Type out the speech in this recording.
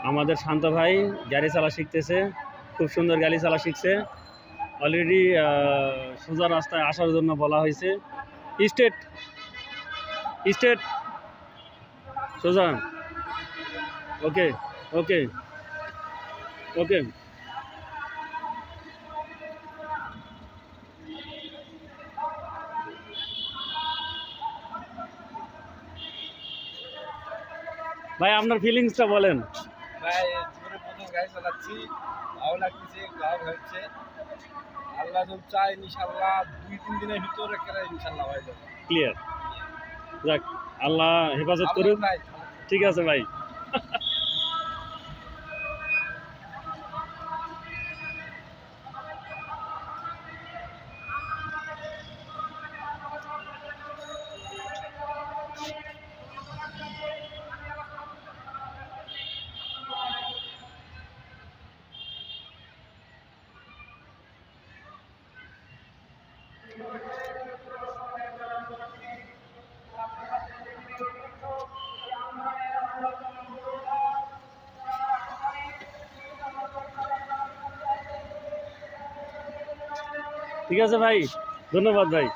আমাদের শান্ত ভাই গাড়ি চালা শিখতেছে, খুব সুন্দর গাড়ি চালা শিখছে। অলরেডি সোজা রাস্তায় আসার জন্য বলা হয়েছে। স্টেট স্টেট সোজা। ওকে ওকে ওকে। ভাই আপনার ফিলিংসটা বলেন। ভাই জীবনে প্রথম গাড়ি চালাচ্ছি, ভালো লাগতেছে, গাও হচ্ছে। আল্লাহ যদি চায় ইনশাল্লাহ 2-3 দিনের ভিতরে ইনশাল্লাহ হয়ে যাবে। ক্লিয়ার। যাক, আল্লাহ হেফাজত করুন। ঠিক আছে ভাই। ঠিক আছে ভাই, ধন্যবাদ ভাই।